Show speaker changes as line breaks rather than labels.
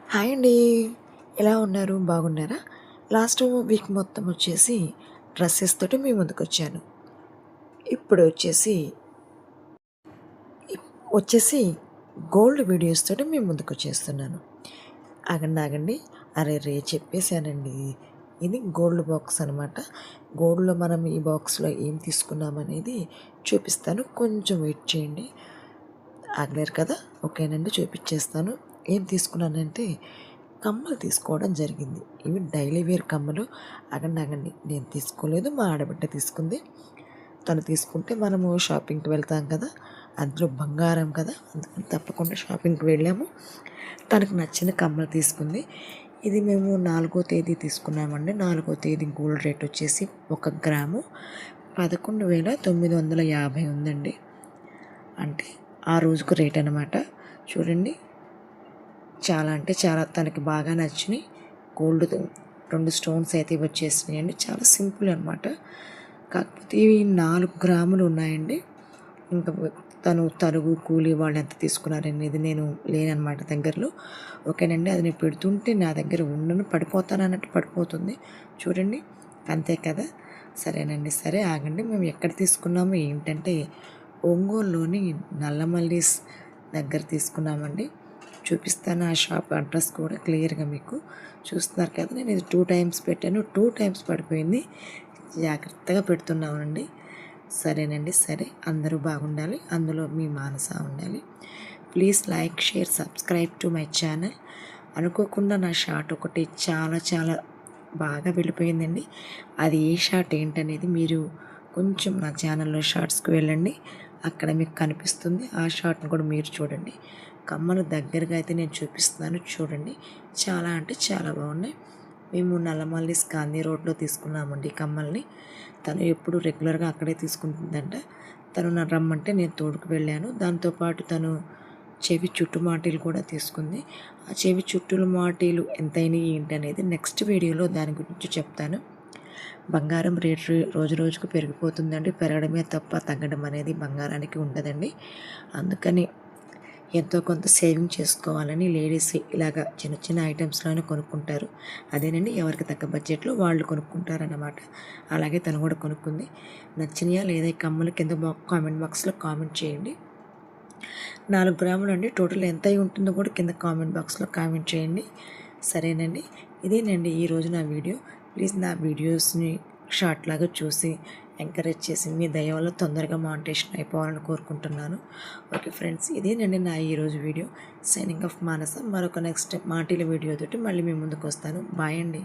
Hi అండి. ఎలా ఉన్నారు? బాగున్నారా? లాస్ట్ వీక్ మొత్తం వచ్చేసి డ్రెస్సెస్ తోటి మీ ముందుకొచ్చాను. ఇప్పుడు వచ్చేసి గోల్డ్ వీడియోస్ తోటి మీ ముందుకొచ్చేస్తున్నాను. ఆగండి. అరెరే! చెప్పేసానండి. ఇది గోల్డ్ బాక్స్ అనమాట. గోల్డ్‌లో మనం ఈ బాక్స్‌లో ఏం తీసుకున్నామనేది చూపిస్తాను. కొంచెం వెయిట్ చేయండి. ఆగలేరు కదా! ఓకేనండి, చూపిచ్చేస్తాను. ఏం తీసుకున్నానంటే కమ్మలు తీసుకోవడం జరిగింది. ఇవి డైలీ వేర్ కమ్మలు. ఆగండి. నేను తీసుకోలేదు. మా ఆడబిడ్డ తీసుకుంది. తను తీసుకుంటే మనము షాపింగ్‌కి వెళ్తాం కదా! అందులో బంగారం కదా! అందుకని తప్పకుండా షాపింగ్‌కి వెళ్ళాము. తనకు నచ్చిన కమ్మలు తీసుకుంది. ఇది మేము 4వ తేదీ తీసుకున్నామండి. 4వ తేదీ గోల్డ్ రేట్ వచ్చేసి 1 గ్రాము 11,950 ఉందండి. అంటే ఆ రోజుకు రేట్ అనమాట. చూడండి, చాలా అంటే చాలా తనకి బాగా నచ్చినాయి. గోల్డ్ 2 స్టోన్స్ అయితే వచ్చేసినాయండి. చాలా సింపుల్ అనమాట. కాకపోతే ఇవి 4 గ్రాములు ఉన్నాయండి. ఇంకా తను తరుగు కూలి వాళ్ళు ఎంత తీసుకున్నారనేది నేను లేననమాట దగ్గరలో. ఓకేనండి, అది నేను పెడుతుంటే నా దగ్గర ఉండను, పడిపోతానన్నట్టు పడిపోతుంది. చూడండి, అంతే కదా! సరేనండి. సరే ఆగండి. మేము ఎక్కడ తీసుకున్నాము ఏంటంటే ఒంగోలులోని నల్లమల్లీస్ దగ్గర తీసుకున్నామండి. చూపిస్తాను ఆ షాప్ అడ్రస్ కూడా క్లియర్గా. మీకు చూస్తున్నారు కదా, నేను ఇది 2 టైమ్స్ పెట్టాను. 2 టైమ్స్ పడిపోయింది. జాగ్రత్తగా పెడుతున్నామండి. సరేనండి. సరే, అందరూ బాగుండాలి, అందులో మీ మానస ఉండాలి. Please like, share, subscribe to my channel. అనుకోకుండా నా షార్ట్ ఒకటి చాలా బాగా వెళ్ళిపోయిందండి. అది ఏ షార్ట్ ఏంటనేది మీరు కొంచెం నా ఛానల్లో షార్ట్స్కి వెళ్ళండి, అక్కడ మీకు కనిపిస్తుంది. ఆ షార్ట్ని కూడా మీరు చూడండి. కమ్మలు దగ్గరగా అయితే నేను చూపిస్తున్నాను, చూడండి. చాలా అంటే చాలా బాగున్నాయి. మేము నల్లమల్లిస్ గాంధీ రోడ్లో తీసుకున్నామండి కమ్మల్ని. తను ఎప్పుడు రెగ్యులర్గా అక్కడే తీసుకుంటుందంట. తను నన్ను రమ్మంటే నేను తోడుకు వెళ్ళాను. దాంతోపాటు తను చెవి చుట్టు మాటీలు కూడా తీసుకుంది. ఆ చెవి చుట్టుల మాటీలు ఎంతైనాయి ఏంటి అనేది నెక్స్ట్ వీడియోలో దాని గురించి చెప్తాను. బంగారం రేటు రోజు రోజుకు పెరిగిపోతుందండి. పెరగడమే తప్ప తగ్గడం అనేది బంగారానికి ఉండదండి. అందుకని ఎంతో కొంత సేవింగ్ చేసుకోవాలని లేడీస్ ఇలాగ చిన్న ఐటమ్స్లోనే కొనుక్కుంటారు. అదేనండి, ఎవరికి తగ్గ బడ్జెట్లో వాళ్ళు కొనుక్కుంటారన్నమాట. అలాగే తను కూడా కొనుక్కుంది. నచ్చినాయా లేదా కమ్మలు కింద కామెంట్ బాక్స్లో కామెంట్ చేయండి. 4 గ్రాములు అండి. టోటల్ ఎంత అయి ఉంటుందో కూడా కింద కామెంట్ బాక్స్లో కామెంట్ చేయండి. సరేనండి, ఇదేనండి ఈరోజు నా వీడియో. ప్లీజ్ నా వీడియోస్ని షార్ట్ లాగా చూసి ఎంకరేజ్ చేసి మీ దయ వల్ల తొందరగా మానిటైజేషన్ అయిపోవాలని కోరుకుంటున్నాను. ఓకే ఫ్రెండ్స్, ఇదేనండి నా ఈరోజు వీడియో. సైనింగ్ ఆఫ్ మానస. మరొక నెక్స్ట్ మాటీల వీడియో తోటి మళ్ళీ మీ ముందుకు వస్తాను. బాయ్ అండి.